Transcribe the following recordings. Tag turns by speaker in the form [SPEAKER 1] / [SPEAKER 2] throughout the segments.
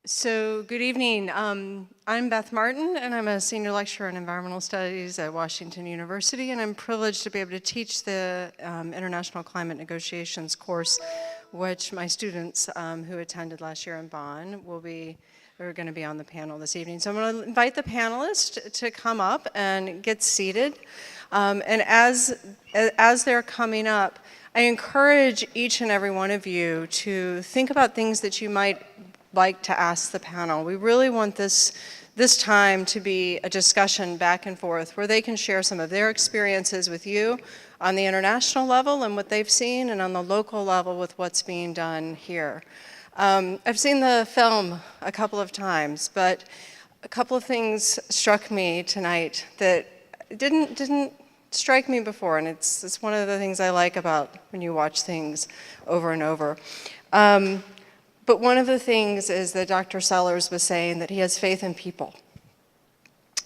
[SPEAKER 1] So, good evening. I'm Beth Martin, and I'm a senior lecturer in environmental studies at Washington University, and I'm privileged to be able to teach the International Climate Negotiations course, which my students who attended last year in Bonn are going to be on the panel this evening. So I'm going to invite the panelists to come up and get seated. And as they're coming up, I encourage each and every one of you to think about things that you might like to ask the panel. We really want this time to be a discussion back and forth where they can share some of their experiences with you on the international level and what they've seen, and on the local level with what's being done here. I've seen the film a couple of times, but a couple of things struck me tonight that didn't strike me before, and it's one of the things I like about when you watch things over and over. But one of the things is that Dr. Sellers was saying that he has faith in people.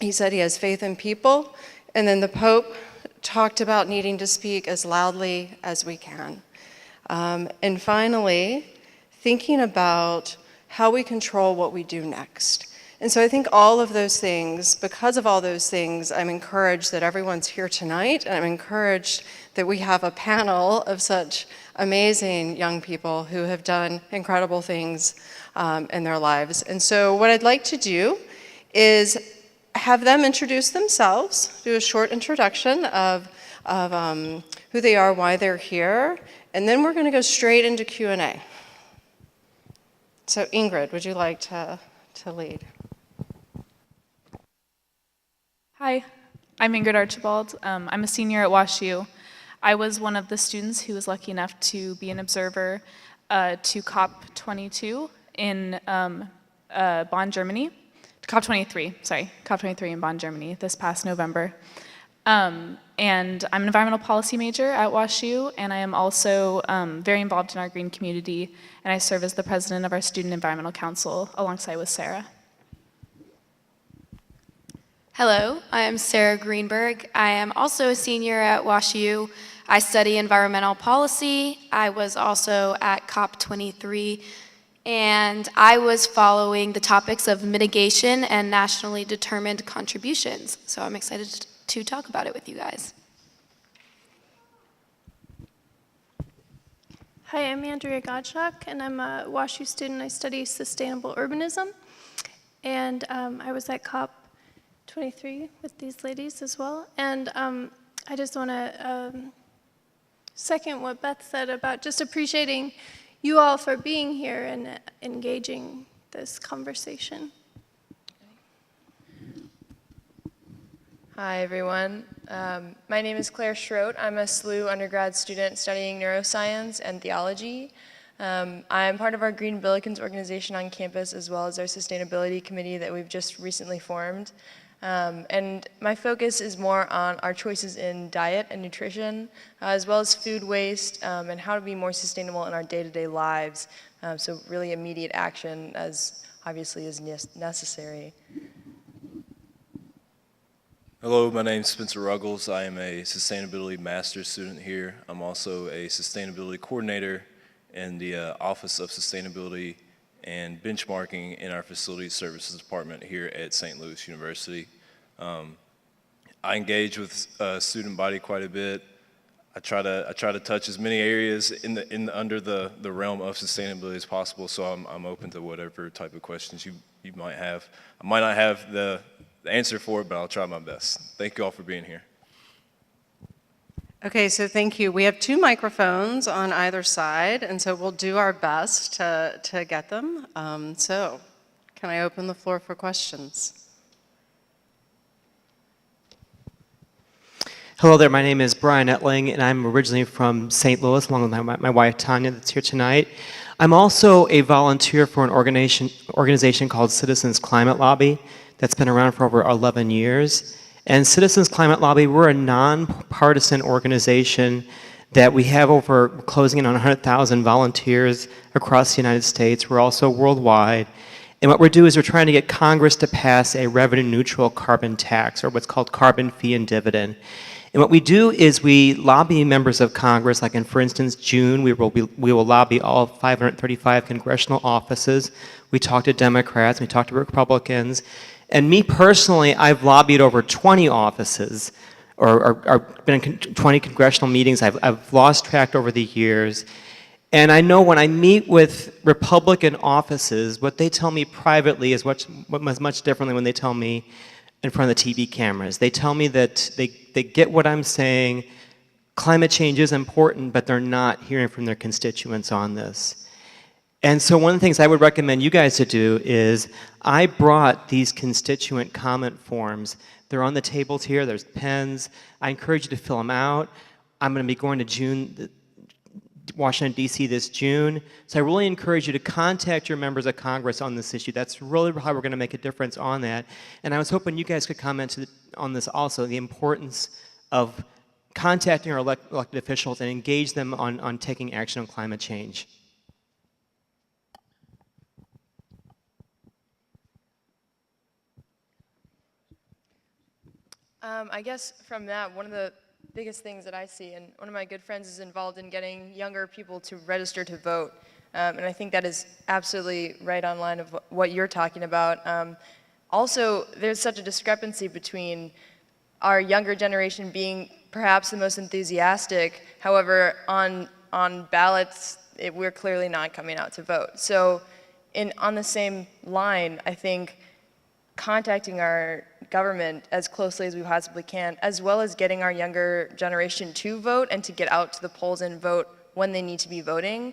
[SPEAKER 1] He said he has faith in people, and then the Pope talked about needing to speak as loudly as we can. And finally, thinking about how we control what we do next. And so I think all of those things, because of all those things, I'm encouraged that everyone's here tonight, and I'm encouraged that we have a panel of such amazing young people who have done incredible things in their lives. And so what I'd like to do is have them introduce themselves, do a short introduction of who they are, why they're here, and then we're going to go straight into Q&A. So Ingrid, would you like to lead?
[SPEAKER 2] Hi, I'm Ingrid Archibald. I'm a senior at WashU. I was one of the students who was lucky enough to be an observer to COP22 in Bonn, Germany. COP23 in Bonn, Germany this past November. And I'm an environmental policy major at WashU, and I am also very involved in our green community, and I serve as the president of our Student Environmental Council alongside with Sarah.
[SPEAKER 3] Hello, I am Sarah Greenberg. I am also a senior at WashU. I study environmental policy. I was also at COP23, and I was following the topics of mitigation and nationally determined contributions. So I'm excited to talk about it with you guys.
[SPEAKER 4] Hi, I'm Andrea Gottschalk, and I'm a WashU student. I study sustainable urbanism, and I was at COP23 with these ladies as well. And I just want to second what Beth said about just appreciating you all for being here and engaging this conversation.
[SPEAKER 5] Hi, everyone. My name is Claire Schroet. I'm a SLU undergrad student studying neuroscience and theology. I'm part of our Green Billikens organization on campus, as well as our sustainability committee that we've just recently formed. And my focus is more on our choices in diet and nutrition, as well as food waste, and how to be more sustainable in our day-to-day lives. So really immediate action, as obviously is necessary.
[SPEAKER 6] Hello, my name is Spencer Ruggles. I am a sustainability master's student here. I'm also a sustainability coordinator in the Office of Sustainability and Benchmarking in our Facilities Services Department here at St. Louis University. I engage with student body quite a bit. I try to touch as many areas under the realm of sustainability as possible. So I'm open to whatever type of questions you might have. I might not have the answer for it, but I'll try my best. Thank you all for being here.
[SPEAKER 1] Okay, so thank you. We have 2 microphones on either side, and so we'll do our best to get them. So can I open the floor for questions?
[SPEAKER 7] Hello there, my name is Brian Etling, and I'm originally from St. Louis, along with my wife Tanya that's here tonight. I'm also a volunteer for an organization called Citizens Climate Lobby that's been around for over 11 years. And Citizens Climate Lobby, we're a nonpartisan organization that we have over closing in on 100,000 volunteers across the United States. We're also worldwide. And what we're doing is we're trying to get Congress to pass a revenue-neutral carbon tax, or what's called carbon fee and dividend. And what we do is we lobby members of Congress, like in, for instance, June, we will lobby all 535 congressional offices. We talk to Democrats, we talk to Republicans. And me personally, I've lobbied over 20 offices, or been in 20 congressional meetings. I've lost track over the years. And I know when I meet with Republican offices, what they tell me privately is much different than when they tell me in front of the TV cameras. They tell me that they get what I'm saying. Climate change is important, but they're not hearing from their constituents on this. And so one of the things I would recommend you guys to do is, I brought these constituent comment forms. They're on the tables here, there's pens. I encourage you to fill them out. I'm gonna be going to Washington, D.C. this June. So I really encourage you to contact your members of Congress on this issue. That's really how we're gonna make a difference on that. And I was hoping you guys could comment on this also, the importance of contacting our elected officials and engage them on taking action on climate change.
[SPEAKER 5] I guess from that, one of the biggest things that I see, and one of my good friends is involved in getting younger people to register to vote. And I think that is absolutely right on line of what you're talking about. Also, there's such a discrepancy between our younger generation being perhaps the most enthusiastic. However, on ballots, we're clearly not coming out to vote. So on the same line, I think contacting our government as closely as we possibly can, as well as getting our younger generation to vote and to get out to the polls and vote when they need to be voting.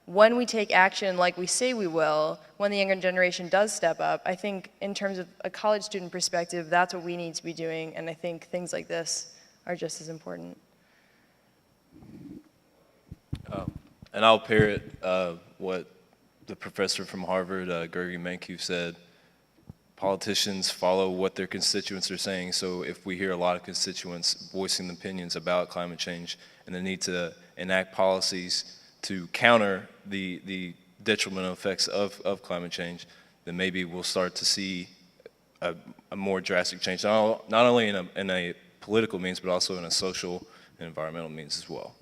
[SPEAKER 5] When we take action like we say we will, when the younger generation does step up, I think in terms of a college student perspective, that's what we need to be doing, and I think things like this are just as important.
[SPEAKER 6] And I'll parrot what the professor from Harvard, Gergi Mankiw, said. Politicians follow what their constituents are saying, so if we hear a lot of constituents voicing opinions about climate change and the need to enact policies to counter the detrimental effects of climate change, then maybe we'll start to see a more drastic change, not only in a political means, but also in a social and environmental means as well.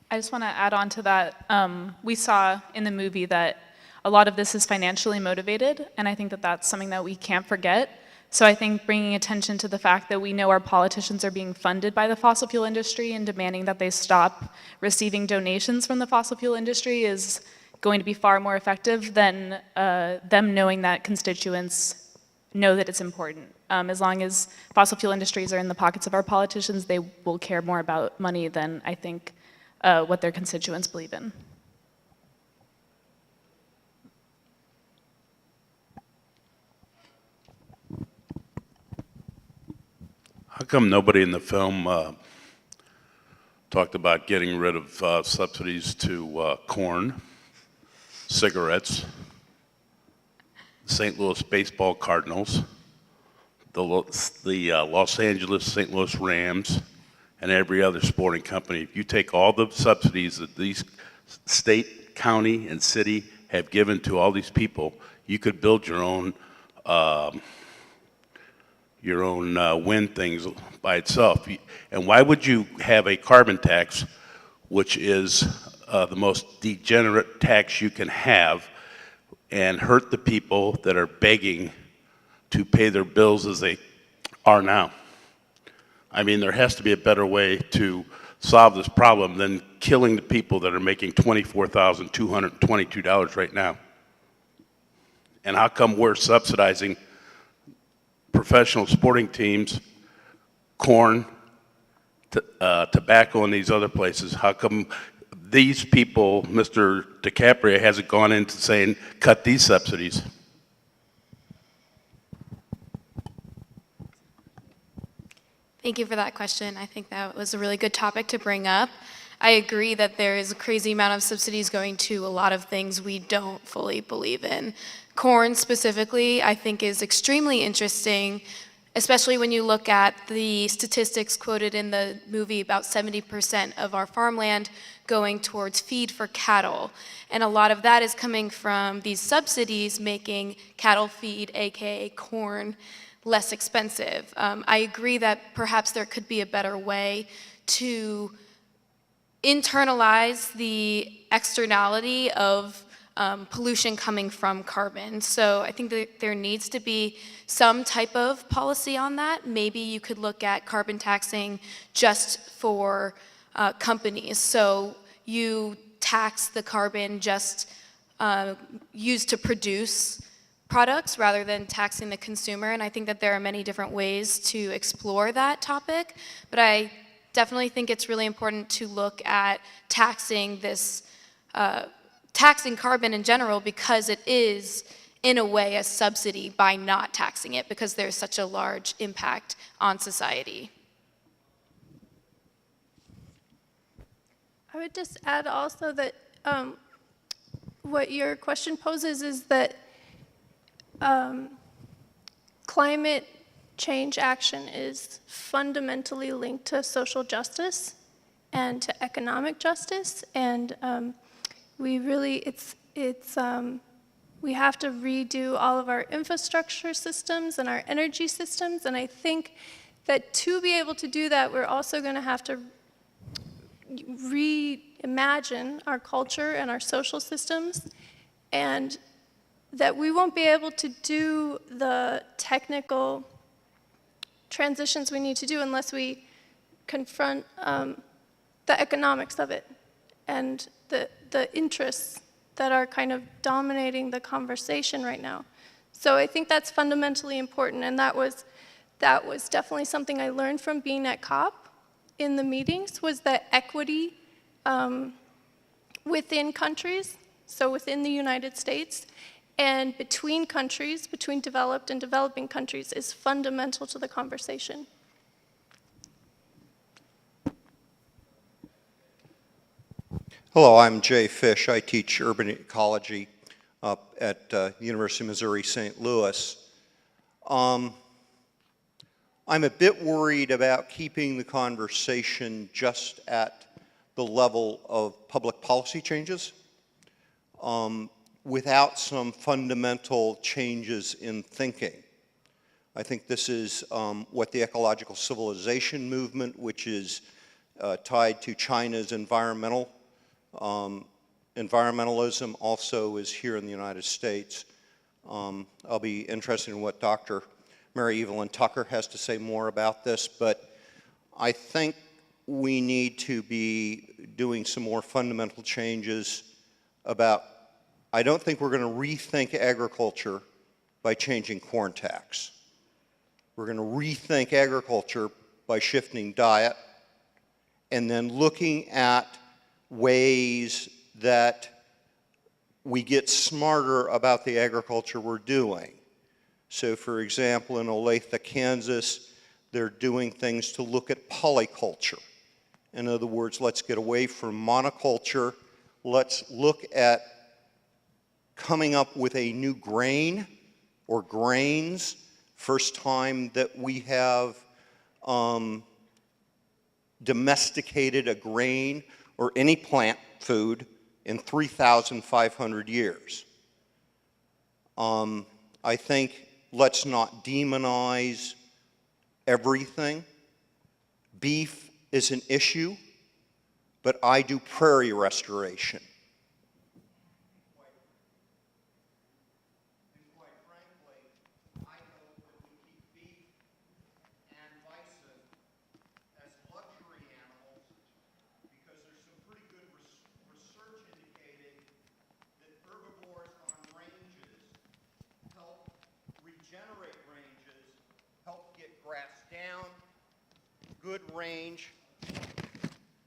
[SPEAKER 2] I just want to add on to that. We saw in the movie that a lot of this is financially motivated, and I think that that's something that we can't forget. So I think bringing attention to the fact that we know our politicians are being funded by the fossil fuel industry and demanding that they stop receiving donations from the fossil fuel industry is going to be far more effective than them knowing that constituents know that it's important. As long as fossil fuel industries are in the pockets of our politicians, they will care more about money than I think what their constituents believe in.
[SPEAKER 8] How come nobody in the film talked about getting rid of subsidies to corn, cigarettes, St. Louis baseball Cardinals, the Los Angeles St. Louis Rams, and every other sporting company? If you take all the subsidies that these state, county, and city have given to all these people, you could build your own wind things by itself. And why would you have a carbon tax, which is the most degenerate tax you can have, and hurt the people that are begging to pay their bills as they are now? I mean, there has to be a better way to solve this problem than killing the people that are making $24,222 right now. And how come we're subsidizing professional sporting teams, corn, tobacco, and these other places? How come these people, Mr. DiCaprio, hasn't gone into saying, cut these subsidies?
[SPEAKER 3] Thank you for that question. I think that was a really good topic to bring up. I agree that there is a crazy amount of subsidies going to a lot of things we don't fully believe in. Corn specifically, I think, is extremely interesting, especially when you look at the statistics quoted in the movie about 70% of our farmland going towards feed for cattle. And a lot of that is coming from these subsidies making cattle feed, aka corn, less expensive. I agree that perhaps there could be a better way to internalize the externality of pollution coming from carbon. So I think that there needs to be some type of policy on that. Maybe you could look at carbon taxing just for companies. So you tax the carbon just used to produce products rather than taxing the consumer. And I think that there are many different ways to explore that topic. But I definitely think it's really important to look at taxing this, taxing carbon in general, because it is, in a way, a subsidy by not taxing it, because there's such a large impact on society.
[SPEAKER 4] I would just add also that what your question poses is that climate change action is fundamentally linked to social justice and to economic justice, and we really, we have to redo all of our infrastructure systems and our energy systems, and I think that to be able to do that, we're also going to have to reimagine our culture and our social systems, and that we won't be able to do the technical transitions we need to do unless we confront the economics of it and the interests that are kind of dominating the conversation right now. So I think that's fundamentally important, and that was definitely something I learned from being at COP in the meetings, was that equity within countries, so within the United States, and between countries, between developed and developing countries, is fundamental to the conversation.
[SPEAKER 9] Hello, I'm Jay Fish. I teach urban ecology up at the University of Missouri, St. Louis. I'm a bit worried about keeping the conversation just at the level of public policy changes without some fundamental changes in thinking. I think this is what the ecological civilization movement, which is tied to China's environmentalism, also is here in the United States. I'll be interested in what Dr. Mary Evelyn Tucker has to say more about this, but I think we need to be doing some more fundamental changes about, I don't think we're going to rethink agriculture by changing corn tax. We're going to rethink agriculture by shifting diet and then looking at ways that we get smarter about the agriculture we're doing. So for example, in Olathe, Kansas, they're doing things to look at polyculture. In other words, let's get away from monoculture. Let's look at coming up with a new grain or grains. First time that we have domesticated a grain or any plant food in 3,500 years. I think let's not demonize everything. Beef is an issue, but I do prairie restoration.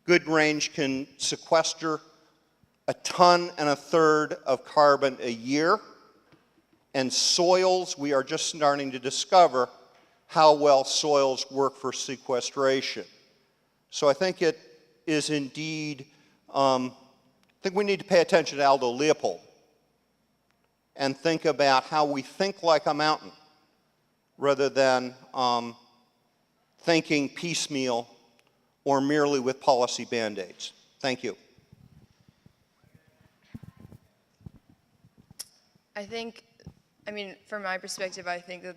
[SPEAKER 9] Good range can sequester 1.33 tons of carbon a year, and soils, we are just starting to discover how well soils work for sequestration. So I think it is indeed, I think we need to pay attention to Aldo Leopold and think about how we think like a mountain rather than thinking piecemeal or merely with policy band-aids. Thank you.
[SPEAKER 5] I mean, from my perspective, I think that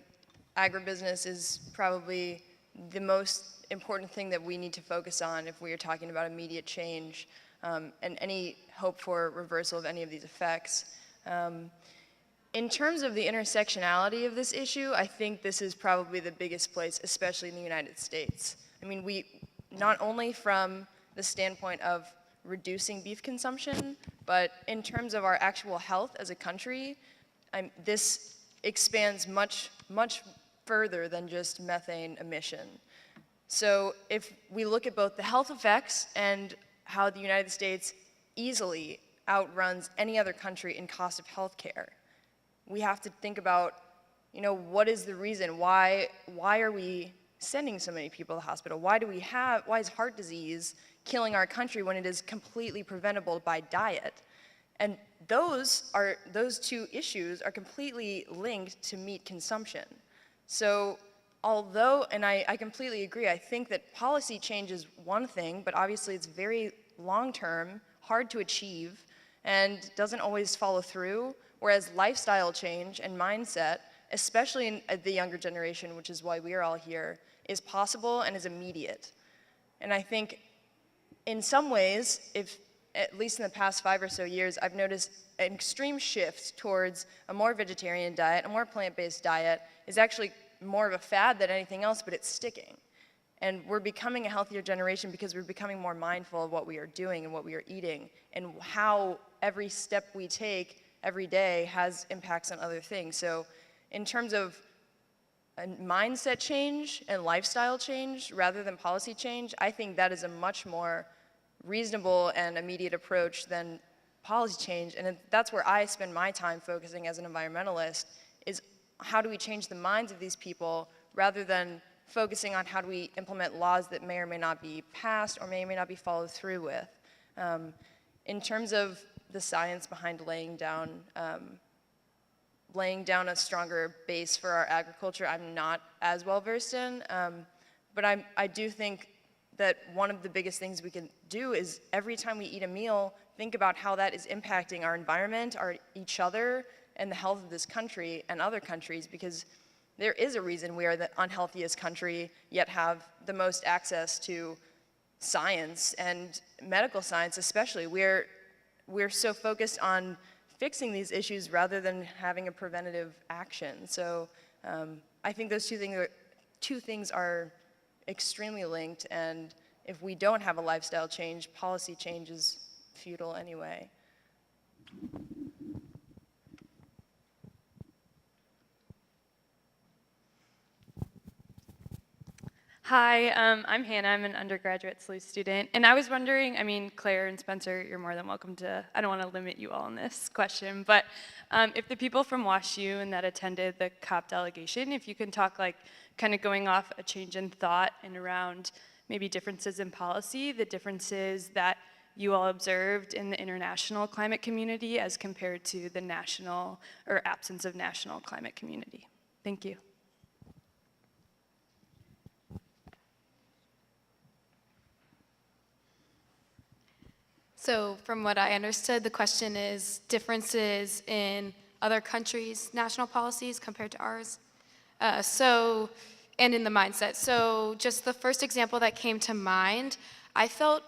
[SPEAKER 5] agribusiness is probably the most important thing that we need to focus on if we are talking about immediate change and any hope for reversal of any of these effects. In terms of the intersectionality of this issue, I think this is probably the biggest place, especially in the United States. I mean, we, not only from the standpoint of reducing beef consumption, but in terms of our actual health as a country, this expands much, much further than just methane emission. So if we look at both the health effects and how the United States easily outruns any other country in cost of health care, we have to think about, you know, what is the reason? Why are we sending so many people to the hospital? Why is heart disease killing our country when it is completely preventable by diet? And those two issues are completely linked to meat consumption. So although, and I completely agree, I think that policy change is one thing, but obviously it's very long-term, hard to achieve, and doesn't always follow through, whereas lifestyle change and mindset, especially in the younger generation, which is why we are all here, is possible and is immediate. And I think in some ways, if at least in the past 5 or so years, I've noticed an extreme shift towards a more vegetarian diet, a more plant-based diet is actually more of a fad than anything else, but it's sticking. And we're becoming a healthier generation because we're becoming more mindful of what we are doing and what we are eating and how every step we take every day has impacts on other things. So in terms of a mindset change and lifestyle change rather than policy change, I think that is a much more reasonable and immediate approach than policy change. And that's where I spend my time focusing as an environmentalist, is how do we change the minds of these people rather than focusing on how do we implement laws that may or may not be passed or may or may not be followed through with. In terms of the science behind laying down a stronger base for our agriculture, I'm not as well versed in, but I do think that one of the biggest things we can do is every time we eat a meal, think about how that is impacting our environment, each other, and the health of this country and other countries, because there is a reason we are the unhealthiest country, yet have the most access to science and medical science especially. We're so focused on fixing these issues rather than having a preventative action. So I think those two things are extremely linked, and if we don't have a lifestyle change, policy change is futile anyway.
[SPEAKER 10] Hi, I'm Hannah. I'm an undergraduate SLU student. And I was wondering, I mean, Claire and Spencer, you're more than welcome to, I don't want to limit you all in this question, but if the people from WashU and that attended the COP delegation, if you can talk like kind of going off a change in thought and around maybe differences in policy, the differences that you all observed in the international climate community as compared to the national or absence of national climate community. Thank you.
[SPEAKER 3] So from what I understood, the question is differences in other countries' national policies compared to ours. And in the mindset. So just the first example that came to mind, I felt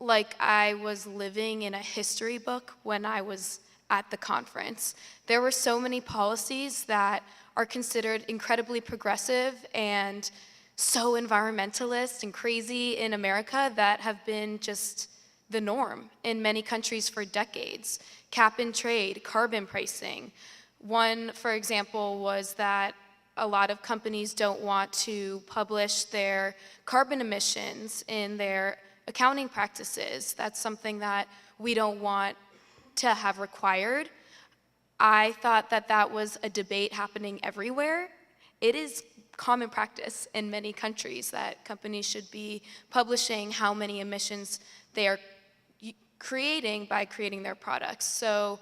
[SPEAKER 3] like I was living in a history book when I was at the conference. There were so many policies that are considered incredibly progressive and so environmentalist and crazy in America that have been just the norm in many countries for decades. Cap and trade, carbon pricing. One, for example, was that a lot of companies don't want to publish their carbon emissions in their accounting practices. That's something that we don't want to have required. I thought that that was a debate happening everywhere. It is common practice in many countries that companies should be publishing how many emissions they are creating by creating their products. So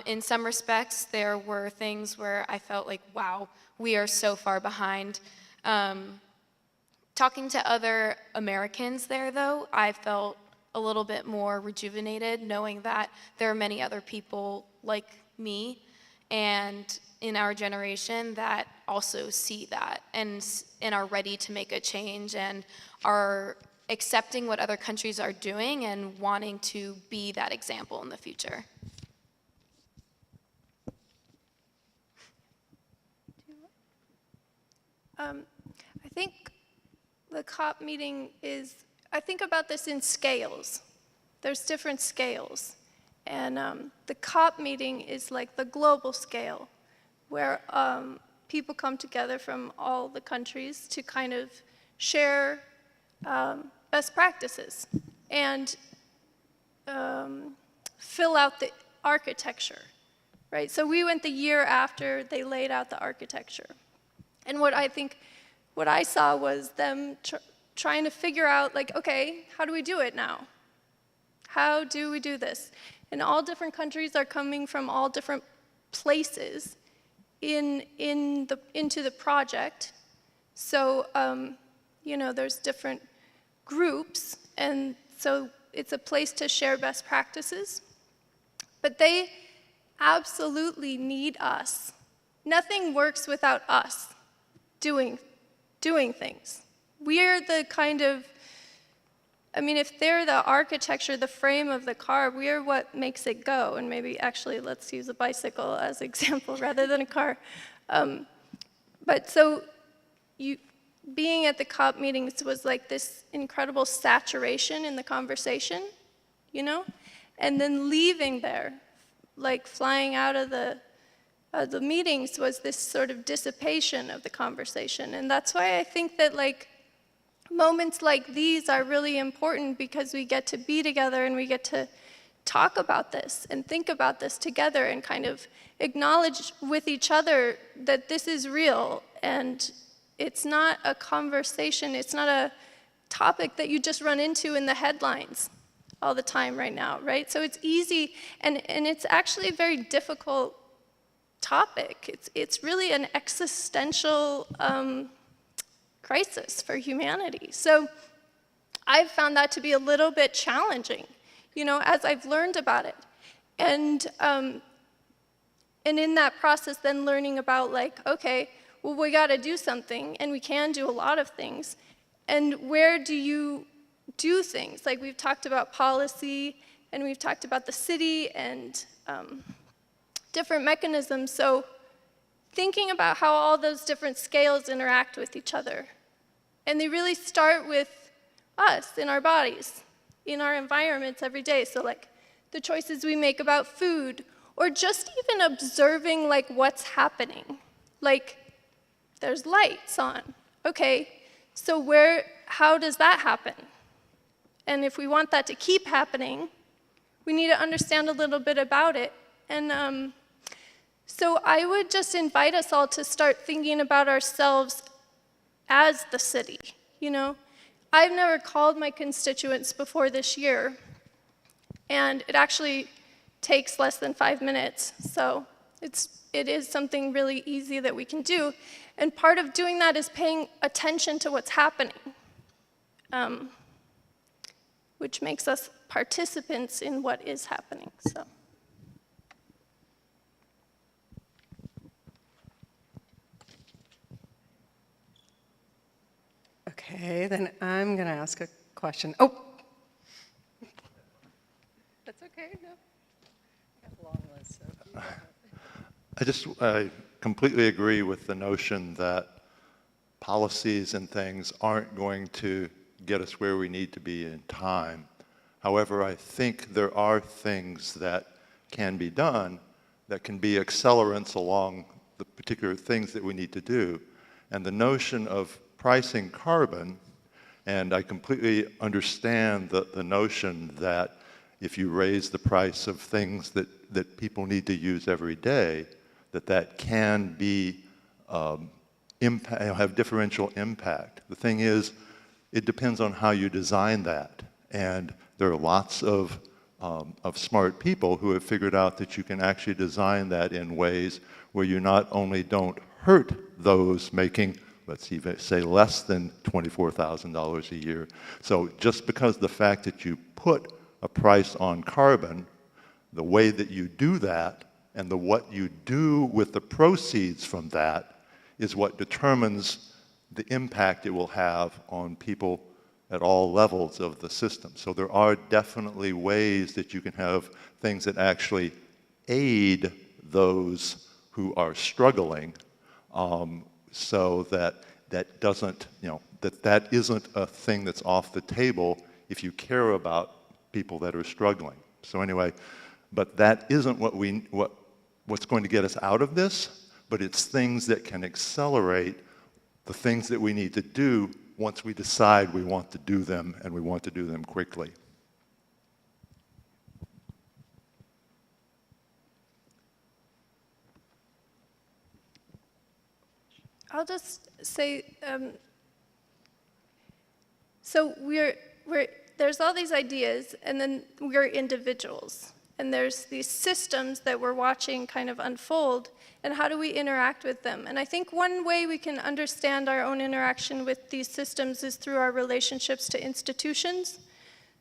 [SPEAKER 3] in some respects, there were things where I felt like, wow, we are so far behind. Talking to other Americans there, though, I felt a little bit more rejuvenated, knowing that there are many other people like me. And in our generation that also see that and are ready to make a change and are accepting what other countries are doing and wanting to be that example in the future.
[SPEAKER 4] I think the COP meeting is, I think about this in scales. There's different scales. And the COP meeting is like the global scale, where people come together from all the countries to kind of share best practices and fill out the architecture, right? So we went the year after they laid out the architecture. And what I saw was them trying to figure out, like, okay, how do we do it now? How do we do this? And all different countries are coming from all different places into the project. So, you know, there's different groups, and so it's a place to share best practices. But they absolutely need us. Nothing works without us doing things. We're the kind of, I mean, if they're the architecture, the frame of the car, we're what makes it go. And maybe actually let's use a bicycle as an example rather than a car. But so being at the COP meetings was like this incredible saturation in the conversation, you know? And then leaving there, like flying out of the meetings was this sort of dissipation of the conversation. And that's why I think that like moments like these are really important, because we get to be together and we get to talk about this and think about this together and kind of acknowledge with each other that this is real and it's not a conversation, it's not a topic that you just run into in the headlines all the time right now, right? So it's easy, and it's actually a very difficult topic. It's really an existential crisis for humanity. So I've found that to be a little bit challenging, you know, as I've learned about it. And in that process, then learning about like, okay, well, we got to do something, and we can do a lot of things. And where do you do things? Like we've talked about policy, and we've talked about the city and different mechanisms. So thinking about how all those different scales interact with each other. And they really start with us in our bodies, in our environments every day. So like the choices we make about food, or just even observing like what's happening. Like there's lights on. Okay, so how does that happen? And if we want that to keep happening, we need to understand a little bit about it. And so I would just invite us all to start thinking about ourselves as the city, you know? I've never called my constituents before this year, and it actually takes less than 5 minutes. So it is something really easy that we can do. And part of doing that is paying attention to what's happening, which makes us participants in what is happening, so.
[SPEAKER 1] Okay, then I'm going to ask a question. Oh, that's okay. No, I have a long list. So.
[SPEAKER 11] I completely agree with the notion that policies and things aren't going to get us where we need to be in time. However, I think there are things that can be done that can be accelerants along the particular things that we need to do. And the notion of pricing carbon, and I completely understand the notion that if you raise the price of things that people need to use every day, that can be have differential impact. The thing is, it depends on how you design that. And there are lots of smart people who have figured out that you can actually design that in ways where you not only don't hurt those making, let's even say, less than $24,000 a year. So just because the fact that you put a price on carbon, the way that you do that And what you do with the proceeds from that is what determines the impact it will have on people at all levels of the system. So there are definitely ways that you can have things that actually aid those who are struggling, so that that doesn't, that isn't a thing that's off the table if you care about people that are struggling. So anyway, but that isn't what's going to get us out of this, but it's things that can accelerate the things that we need to do once we decide we want to do them, and we want to do them quickly.
[SPEAKER 4] I'll just say, so there's all these ideas, and then we're individuals. And there's these systems that we're watching kind of unfold, and how do we interact with them? And I think one way we can understand our own interaction with these systems is through our relationships to institutions.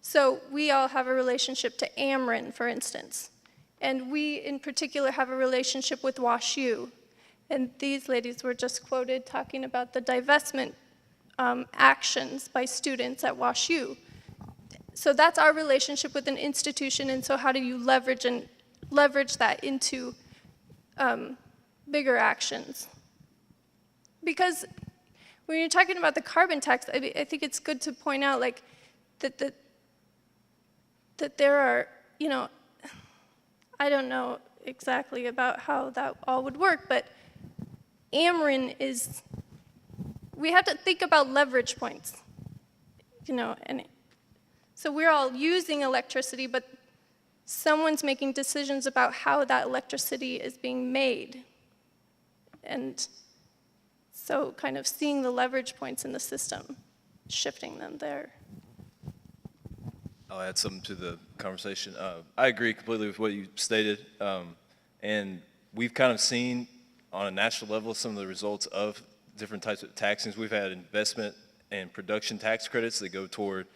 [SPEAKER 4] So we all have a relationship to Ameren, for instance. And we, in particular, have a relationship with WashU. And these ladies were just quoted talking about the divestment actions by students at WashU. So that's our relationship with an institution, and so how do you leverage that into bigger actions? Because when you're talking about the carbon tax, I think it's good to point out like that there are, I don't know exactly about how that all would work, but Ameren is, we have to think about leverage points, and so we're all using electricity, but someone's making decisions about how that electricity is being made. And so kind of seeing the leverage points in the system, shifting them there.
[SPEAKER 6] I'll add something to the conversation. I agree completely with what you stated. And we've kind of seen on a national level some of the results of different types of taxings. We've had investment and production tax credits that go toward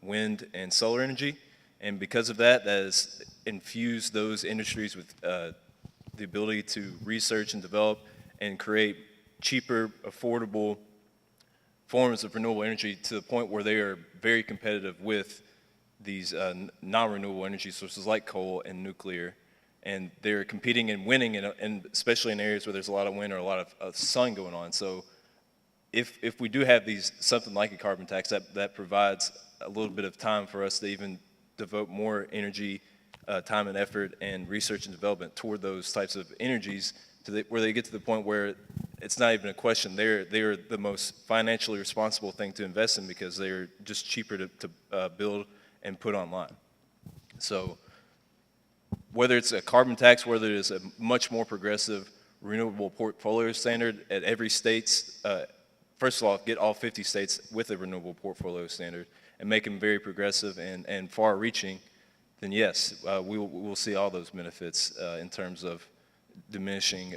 [SPEAKER 6] wind and solar energy, and because of that, that has infused those industries with the ability to research and develop and create cheaper, affordable forms of renewable energy to the point where they are very competitive with these non-renewable energy sources like coal and nuclear, and they're competing and winning, and especially in areas where there's a lot of wind or a lot of sun going on. So if we do have something like a carbon tax, that provides a little bit of time for us to even devote more energy, time and effort, and research and development toward those types of energies where they get to the point where it's not even a question. They're the most financially responsible thing to invest in because they're just cheaper to build and put online. So whether it's a carbon tax, whether it's a much more progressive renewable portfolio standard at every state's, first of all, get all 50 states with a renewable portfolio standard and make them very progressive and far-reaching, then yes, we will see all those benefits in terms of diminishing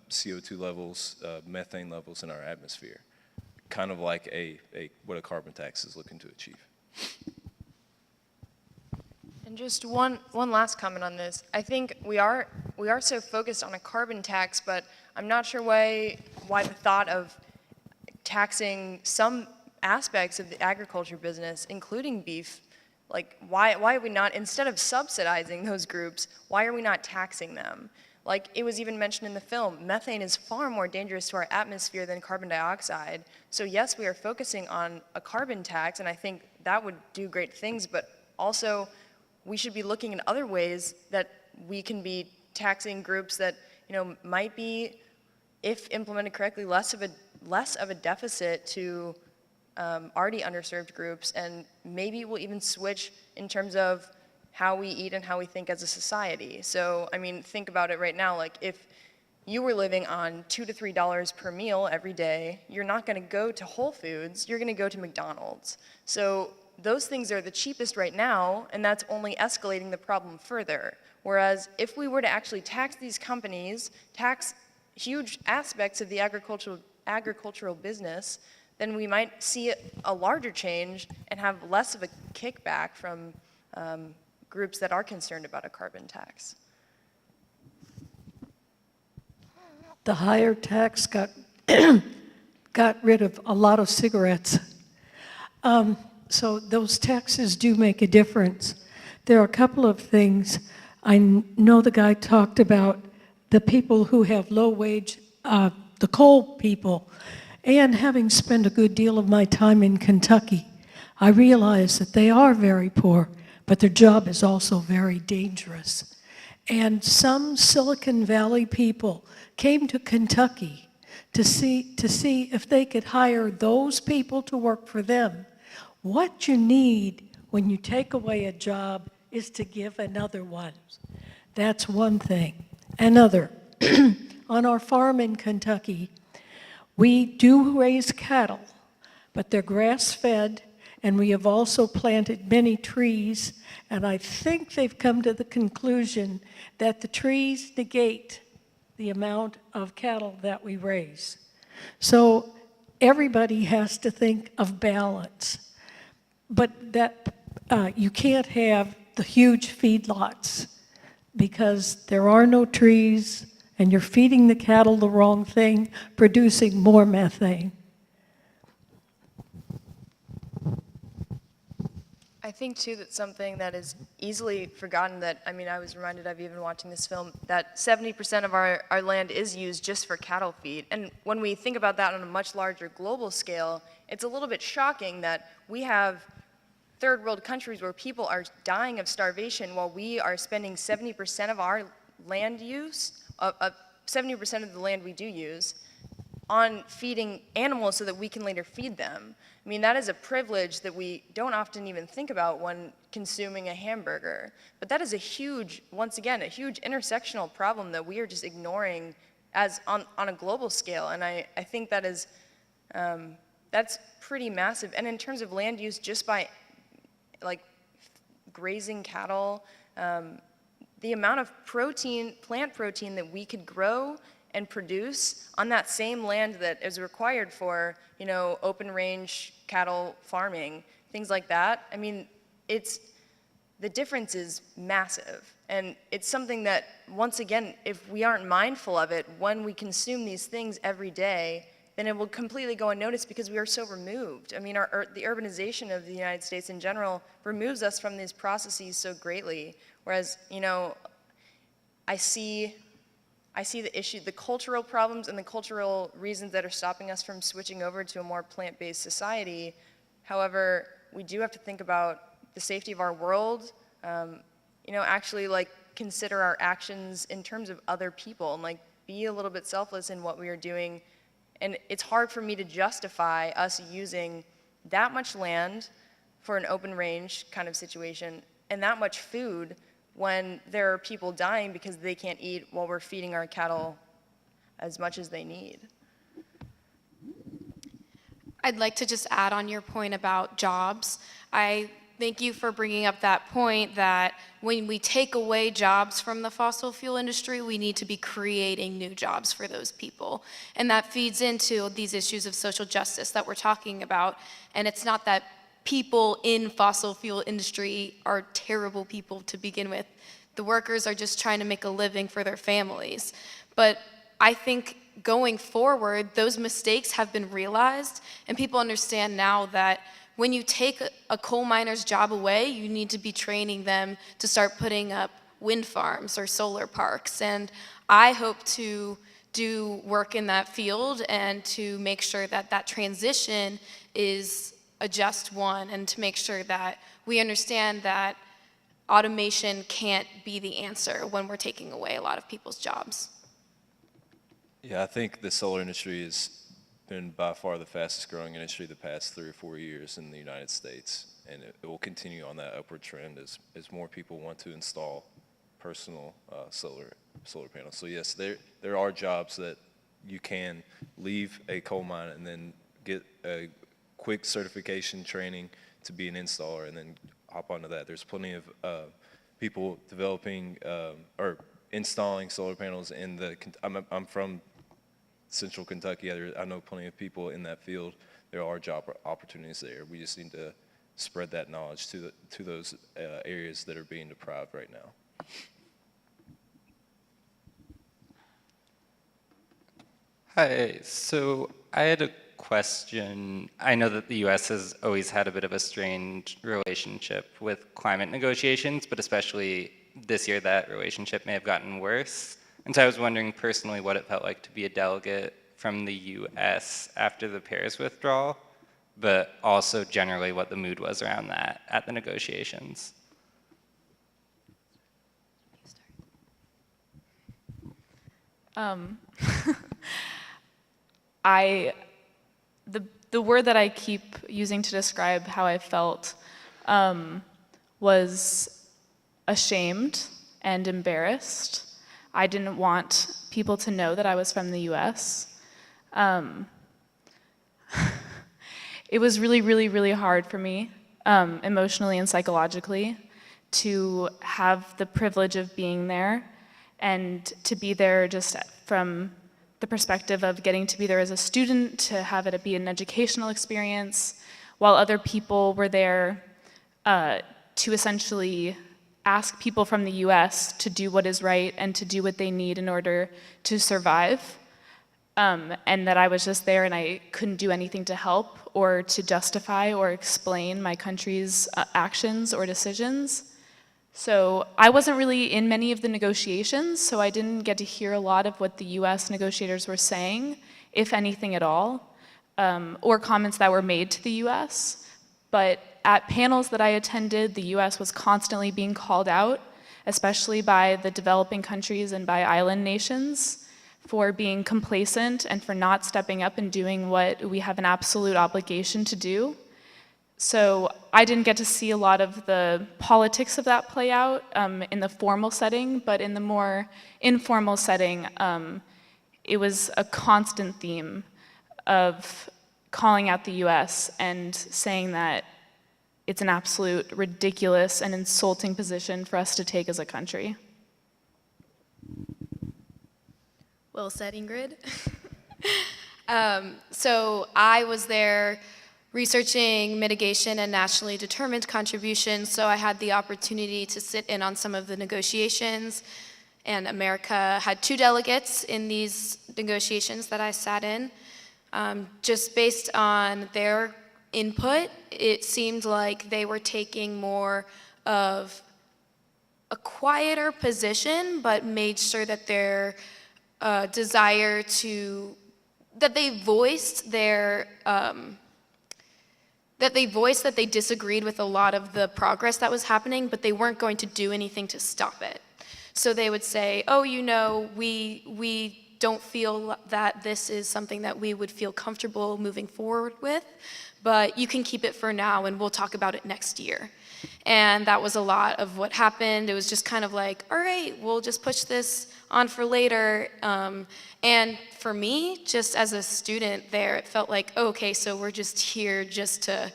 [SPEAKER 6] CO2 levels, methane levels in our atmosphere, kind of like what a carbon tax is looking to achieve.
[SPEAKER 5] And just one last comment on this. I think we are so focused on a carbon tax, but I'm not sure why the thought of taxing some aspects of the agriculture business, including beef, like why are we not, instead of subsidizing those groups, why are we not taxing them? Like it was even mentioned in the film, methane is far more dangerous to our atmosphere than carbon dioxide. So yes, we are focusing on a carbon tax, and I think that would do great things, but also we should be looking in other ways that we can be taxing groups that might be, if implemented correctly, less of a deficit to already underserved groups, and maybe we'll even switch in terms of how we eat and how we think as a society. So, I mean, think about it right now, like if you were living on $2 to $3 per meal every day, you're not gonna go to Whole Foods, you're gonna go to McDonald's. So those things are the cheapest right now, and that's only escalating the problem further. Whereas if we were to actually tax these companies, tax huge aspects of the agricultural business, then we might see a larger change and have less of a kickback from groups that are concerned about a carbon tax.
[SPEAKER 12] the higher tax got, got rid of a lot of cigarettes. So those taxes do make a difference. There are a couple of things. I know the guy talked about the people who have low wage, the coal people, and having spent a good deal of my time in Kentucky, I realize that they are very poor, but their job is also very dangerous. And some Silicon Valley people came to Kentucky to see if they could hire those people to work for them. What you need when you take away a job is to give another one. That's one thing. Another, on our farm in Kentucky, we do raise cattle, but they're grass-fed, and we have also planted many trees, and I think they've come to the conclusion that the trees negate the amount of cattle that we raise. So everybody has to think of balance. But that you can't have the huge feedlots because there are no trees and you're feeding the cattle the wrong thing, producing more methane.
[SPEAKER 5] I think too that something that is easily forgotten that, I mean, I was reminded of even watching this film, that 70% of our land is used just for cattle feed. And when we think about that on a much larger global scale, it's a little bit shocking that we have third world countries where people are dying of starvation while we are spending 70% of our land use, 70% of the land we do use, on feeding animals so that we can later feed them. I mean, that is a privilege that we don't often even think about when consuming a hamburger. But that is a huge, once again, a huge intersectional problem that we are just ignoring as on a global scale. And I think that is, that's pretty massive. And in terms of land use, just by like grazing cattle, the amount of protein, plant protein that we could grow and produce on that same land that is required for, you know, open range cattle farming, things like that. I mean, the difference is massive. And it's something that, once again, if we aren't mindful of it when we consume these things every day, then it will completely go unnoticed because we are so removed. I mean, the urbanization of the United States in general removes us from these processes so greatly. Whereas, you know, I see the issue, the cultural problems and the cultural reasons that are stopping us from switching over to a more plant-based society. However, we do have to think about the safety of our world, you know, actually like consider our actions in terms of other people and like be a little bit selfless in what we are doing. And it's hard for me to justify us using that much land for an open range kind of situation and that much food when there are people dying because they can't eat while we're feeding our cattle as much as they need.
[SPEAKER 3] I'd like to just add on your point about jobs. I thank you for bringing up that point that when we take away jobs from the fossil fuel industry, we need to be creating new jobs for those people. And that feeds into these issues of social justice that we're talking about. And it's not that people in fossil fuel industry are terrible people to begin with. The workers are just trying to make a living for their families. But I think going forward, those mistakes have been realized, and people understand now that when you take a coal miner's job away, you need to be training them to start putting up wind farms or solar parks. And I hope to do work in that field and to make sure that that transition is a just one, and to make sure that we understand that automation can't be the answer when we're taking away a lot of people's jobs.
[SPEAKER 6] Yeah, I think the solar industry has been by far the fastest growing industry the past 3 or 4 years in the United States, and it will continue on that upward trend as more people want to install personal solar panels. So yes, there are jobs that you can leave a coal mine and then get a quick certification training to be an installer and then hop onto that. There's plenty of people developing or installing solar panels in the, I'm from Central Kentucky. I know plenty of people in that field. There are job opportunities there. We just need to spread that knowledge to those areas that are being deprived right now.
[SPEAKER 13] Hi, so I had a question. I know that the US has always had a bit of a strained relationship with climate negotiations, but especially this year that relationship may have gotten worse. And so I was wondering personally what it felt like to be a delegate from the US after the Paris withdrawal, but also generally what the mood was around that at the negotiations.
[SPEAKER 2] The word that I keep using to describe how I felt was ashamed and embarrassed. I didn't want people to know that I was from the US. It was really, really, really hard for me, emotionally and psychologically, to have the privilege of being there and to be there just from the perspective of getting to be there as a student, to have it be an educational experience, while other people were there to essentially ask people from the US to do what is right and to do what they need in order to survive. And that I was just there and I couldn't do anything to help or to justify or explain my country's actions or decisions. So I wasn't really in many of the negotiations, so I didn't get to hear a lot of what the US negotiators were saying, if anything at all, or comments that were made to the US. But at panels that I attended, the US was constantly being called out, especially by the developing countries and by island nations, for being complacent and for not stepping up and doing what we have an absolute obligation to do. So I didn't get to see a lot of the politics of that play out in the formal setting, but in the more informal setting, it was a constant theme of calling out the US and saying that it's an absolute ridiculous and insulting position for us to take as a country.
[SPEAKER 3] Well said, Ingrid. So I was there researching mitigation and nationally determined contributions, so I had the opportunity to sit in on some of the negotiations, and America had 2 delegates in these negotiations that I sat in. Just based on their input, it seemed like they were taking more of a quieter position, but made sure that their desire to, that they voiced their, that they disagreed with a lot of the progress that was happening, but they weren't going to do anything to stop it. So they would say, oh, you know, we don't feel that this is something that we would feel comfortable moving forward with, but you can keep it for now and we'll talk about it next year. And that was a lot of what happened. It was just kind of like, all right, we'll just push this on for later. And for me, just as a student there, it felt like, oh, okay, so we're just here just to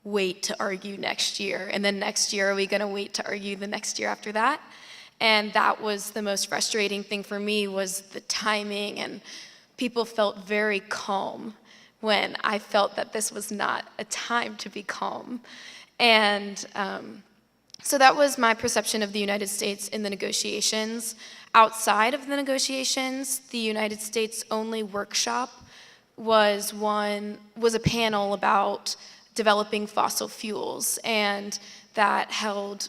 [SPEAKER 3] wait to argue next year. And then next year, are we gonna wait to argue the next year after that? And that was the most frustrating thing for me, was the timing, and people felt very calm when I felt that this was not a time to be calm. And so that was my perception of the United States in the negotiations. Outside of the negotiations, the United States only workshop was a panel about developing fossil fuels, and that held,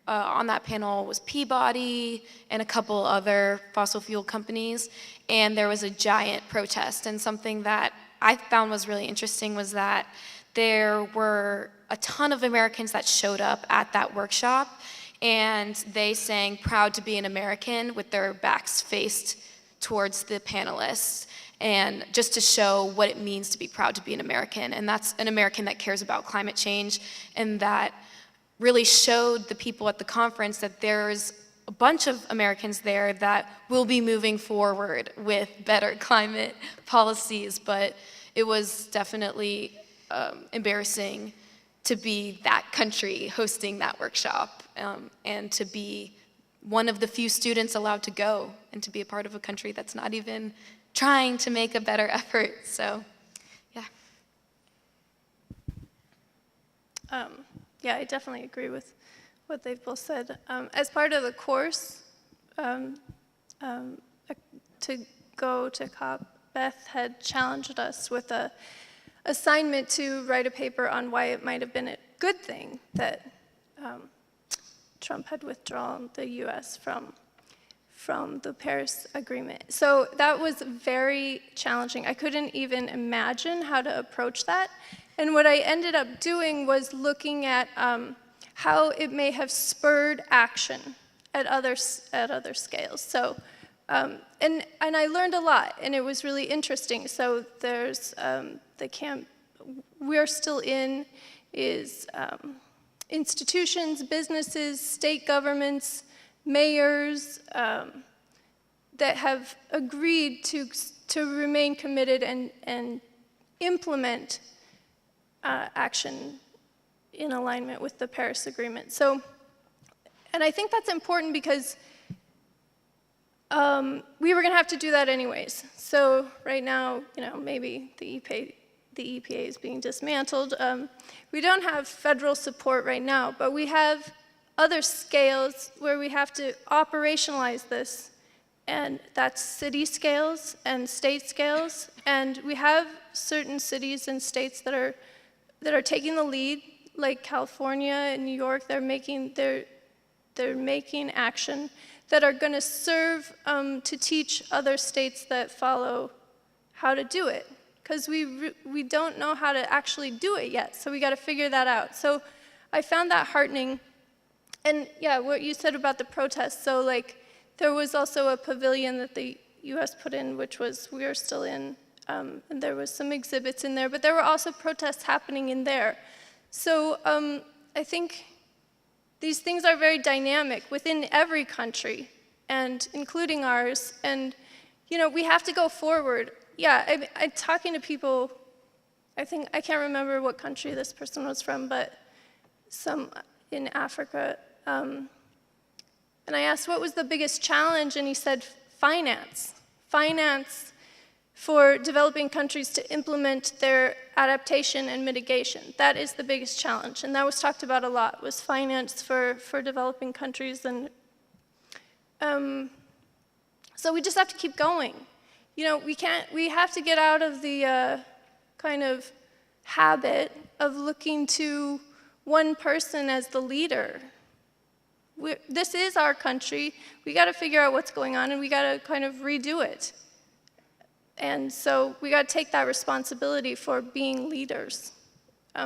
[SPEAKER 3] on that panel was Peabody and a couple other fossil fuel companies, and there was a giant protest. And something that I found was really interesting was that there were a ton of Americans that showed up at that workshop, and they sang "Proud to be an American" with their backs faced towards the panelists, and just to show what it means to be proud to be an American. And that's an American that cares about climate change, and that really showed the people at the conference that there's a bunch of Americans there that will be moving forward with better climate policies. But it was definitely embarrassing to be that country hosting that workshop, and to be one of the few students allowed to go, and to be a part of a country that's not even trying to make a better effort. So, yeah.
[SPEAKER 4] Yeah, I definitely agree with what they've both said. As part of the course, to go to COP, Beth had challenged us with a assignment to write a paper on why it might have been a good thing that Trump had withdrawn the US from the Paris Agreement. So that was very challenging. I couldn't even imagine how to approach that. And what I ended up doing was looking at how it may have spurred action at other scales. So, and I learned a lot, and it was really interesting. So there's the camp we're still in is institutions, businesses, state governments, mayors that have agreed to remain committed and implement action in alignment with the Paris Agreement. So, and I think that's important because we were going to have to do that anyways. So right now, you know, maybe the EPA is being dismantled. We don't have federal support right now, but we have other scales where we have to operationalize this, and that's city scales and state scales. And we have certain cities and states that are taking the lead, like California and New York. They're making action that are going to serve to teach other states that follow how to do it, because we don't know how to actually do it yet. So we got to figure that out. So I found that heartening. And yeah, what you said about the protests. So like, there was also a pavilion that the U.S. put in, which we are still in, and there was some exhibits in there, but there were also protests happening in there. So I think these things are very dynamic within every country, and including ours. And you know, we have to go forward. Yeah, I'm talking to people. I can't remember what country this person was from, but some in Africa. And I asked what was the biggest challenge, and he said finance. Finance for developing countries to implement their adaptation and mitigation. That is the biggest challenge, and that was talked about a lot, was finance for developing countries. And so we just have to keep going. You know, we have to get out of the kind of habit of looking to one person as the leader. This is our country. We got to figure out what's going on, and we got to kind of redo it. And so we got to take that responsibility for being leaders.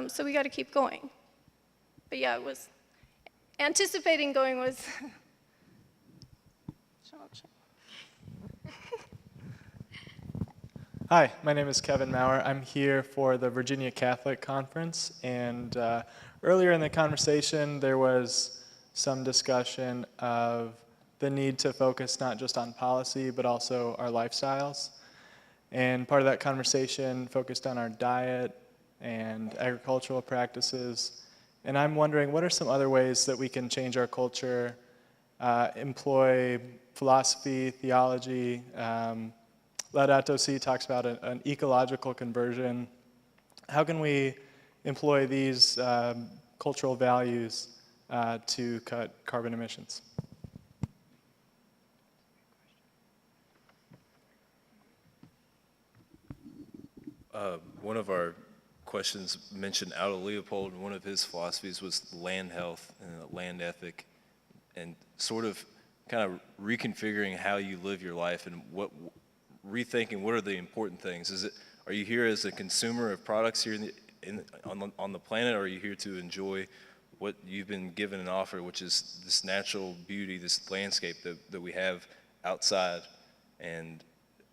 [SPEAKER 4] So we got to keep going. But yeah, it was anticipating going was.
[SPEAKER 14] Hi, my name is Kevin Maurer. I'm here for the Virginia Catholic Conference, and earlier in the conversation there was some discussion of the need to focus not just on policy but also our lifestyles. And part of that conversation focused on our diet and agricultural practices. And I'm wondering, what are some other ways that we can change our culture, employ philosophy, theology? Laudato Si talks about an ecological conversion. How can we employ these cultural values to cut carbon emissions?
[SPEAKER 6] One of our questions mentioned Aldo Leopold, and one of his philosophies was land health and land ethic, and sort of kind of reconfiguring how you live your life and rethinking what are the important things. Are you here as a consumer of products here on the planet, or are you here to enjoy what you've been given and offered, which is this natural beauty, this landscape that we have outside? And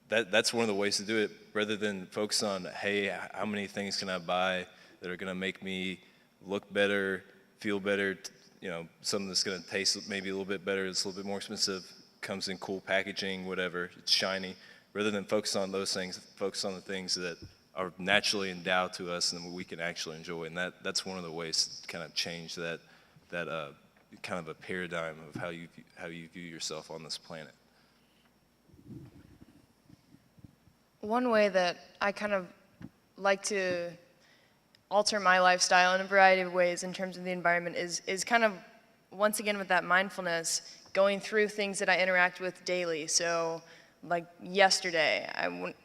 [SPEAKER 6] that's one of the ways to do it, rather than focus on, hey, how many things can I buy that are going to make me look better, feel better, you know, something that's going to taste maybe a little bit better, it's a little bit more expensive, comes in cool packaging, whatever, it's shiny. Rather than focus on those things, focus on the things that are naturally endowed to us and we can actually enjoy. And that's one of the ways to kind of change that kind of a paradigm of how you view yourself on this planet.
[SPEAKER 5] One way that I kind of like to alter my lifestyle in a variety of ways in terms of the environment is kind of, once again with that mindfulness, going through things that I interact with daily. So like yesterday,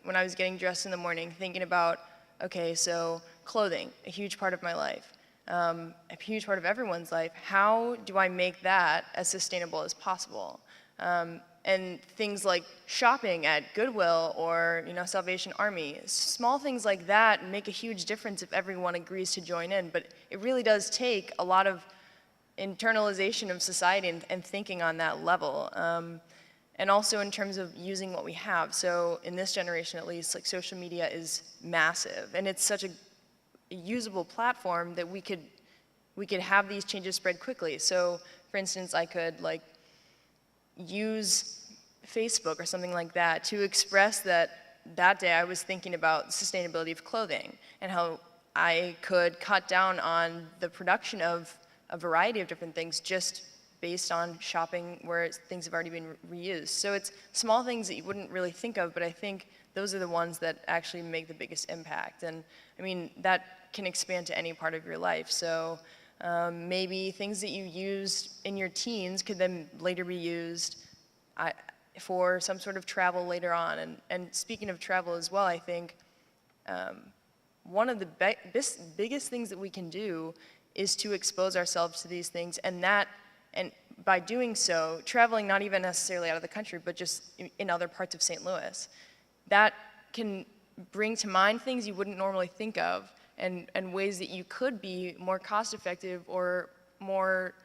[SPEAKER 5] when I was getting dressed in the morning, thinking about, okay, so clothing, a huge part of my life, a huge part of everyone's life. How do I make that as sustainable as possible? And things like shopping at Goodwill or Salvation Army, small things like that make a huge difference if everyone agrees to join in. But it really does take a lot of internalization of society and thinking on that level. And also in terms of using what we have. So in this generation, at least, like social media is massive, and it's such a usable platform that we could have these changes spread quickly. So for instance, I could like use Facebook or something like that to express that day I was thinking about sustainability of clothing and how I could cut down on the production of a variety of different things just based on shopping where things have already been reused. So it's small things that you wouldn't really think of, but I think those are the ones that actually make the biggest impact. And I mean, that can expand to any part of your life. So maybe things that you used in your teens could then later be used for some sort of travel later on. And speaking of travel as well, I think one of the biggest things that we can do is to expose ourselves to these things, and by doing so, traveling not even necessarily out of the country, but just in other parts of St. Louis, that can bring to mind things you wouldn't normally think of, and ways that you could be more cost effective or more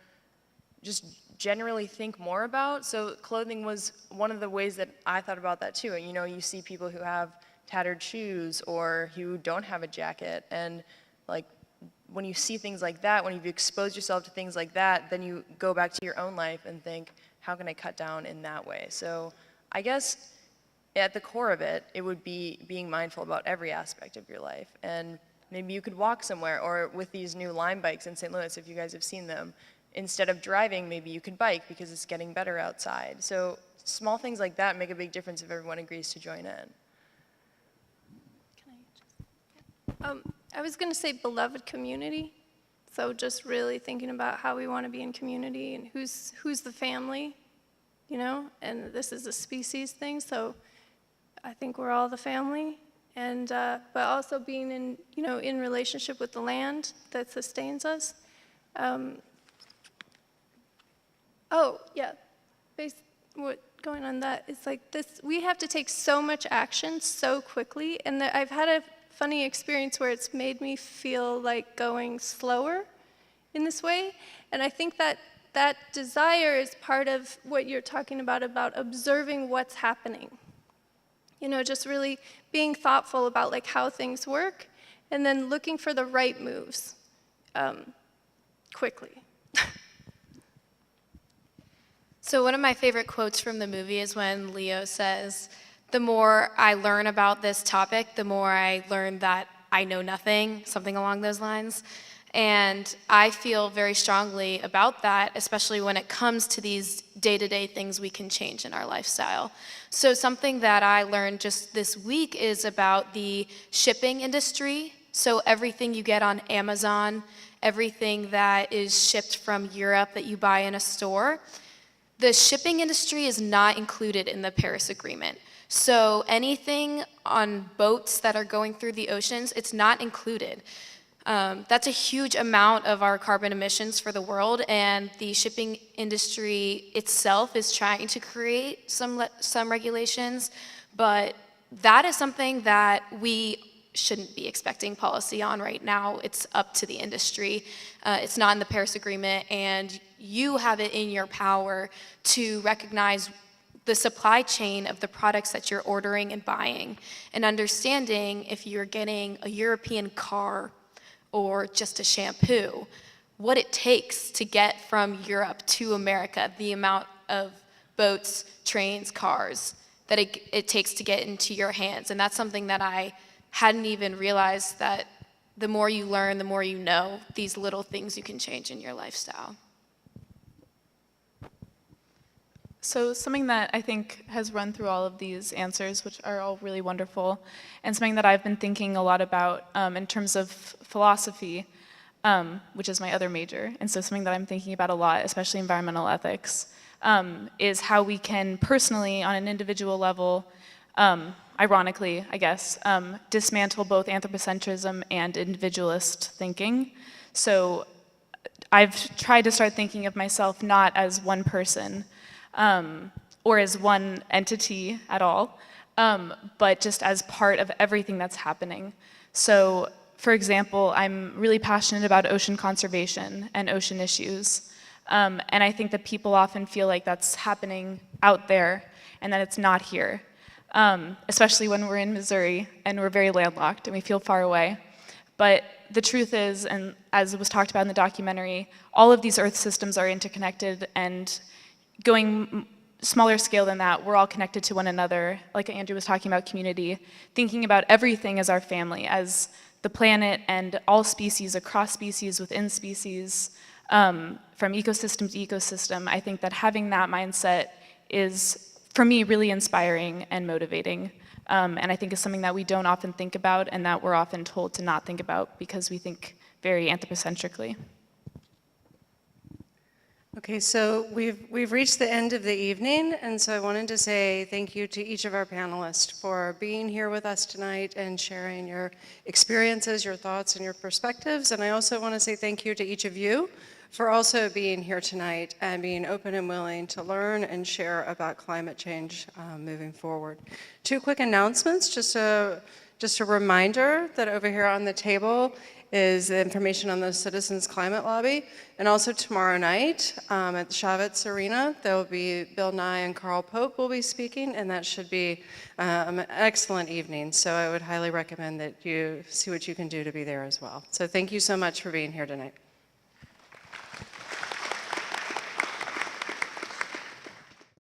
[SPEAKER 5] just generally think more about. So clothing was one of the ways that I thought about that too. You see people who have tattered shoes or who don't have a jacket, and like when you see things like that, when you've exposed yourself to things like that, then you go back to your own life and think, how can I cut down in that way? So I guess at the core of it, it would be being mindful about every aspect of your life. And maybe you could walk somewhere, or with these new Lime bikes in St. Louis, if you guys have seen them, instead of driving, maybe you could bike because it's getting better outside. So small things like that make a big difference if everyone agrees to join in.
[SPEAKER 4] I was going to say beloved community. So just really thinking about how we want to be in community and who's the family, and this is a species thing, so I think we're all the family. And but also being in relationship with the land that sustains us. Oh yeah, going on that, it's like this. We have to take so much action so quickly, and I've had a funny experience where it's made me feel like going slower in this way. And I think that desire is part of what you're talking about observing what's happening. Just really being thoughtful about like how things work, and then looking for the right moves quickly.
[SPEAKER 3] So one of my favorite quotes from the movie is when Leo says, the more I learn about this topic, the more I learn that I know nothing, something along those lines. And I feel very strongly about that, especially when it comes to these day-to-day things we can change in our lifestyle. So something that I learned just this week is about the shipping industry. So everything you get on Amazon, everything that is shipped from Europe that you buy in a store, the shipping industry is not included in the Paris Agreement. So anything on boats that are going through the oceans, it's not included. That's a huge amount of our carbon emissions for the world, and the shipping industry itself is trying to create some regulations, but that is something that we shouldn't be expecting policy on right now. It's up to the industry. It's not in the Paris Agreement, and you have it in your power to recognize the supply chain of the products that you're ordering and buying, and understanding if you're getting a European car or just a shampoo, what it takes to get from Europe to America, the amount of boats, trains, cars that it takes to get into your hands. And that's something that I hadn't even realized, that the more you learn, the more you know, these little things you can change in your lifestyle.
[SPEAKER 2] So something that I think has run through all of these answers, which are all really wonderful, and something that I've been thinking a lot about in terms of philosophy, which is my other major, and so something that I'm thinking about a lot, especially environmental ethics, is how we can personally, on an individual level, ironically, I guess, dismantle both anthropocentrism and individualist thinking. So I've tried to start thinking of myself not as one person or as one entity at all, but just as part of everything that's happening. So, for example, I'm really passionate about ocean conservation and ocean issues. And I think that people often feel like that's happening out there and that it's not here, especially when we're in Missouri and we're very landlocked and we feel far away. But the truth is, and as was talked about in the documentary, all of these Earth systems are interconnected, and going smaller scale than that, we're all connected to one another. Like Andrew was talking about community, thinking about everything as our family, as the planet and all species, across species, within species, from ecosystem to ecosystem. I think that having that mindset is, for me, really inspiring and motivating. And I think is something that we don't often think about and that we're often told to not think about because we think very anthropocentrically.
[SPEAKER 1] Okay, so we've reached the end of the evening, and so I wanted to say thank you to each of our panelists for being here with us tonight and sharing your experiences, your thoughts, and your perspectives. And I also want to say thank you to each of you for also being here tonight and being open and willing to learn and share about climate change moving forward. 2 quick announcements, just a reminder that over here on the table is the information on the Citizens Climate Lobby. And also tomorrow night at the Chavez Arena, there will be Bill Nye and Carl Pope will be speaking, and that should be an excellent evening. So I would highly recommend that you see what you can do to be there as well. So thank you so much for being here tonight.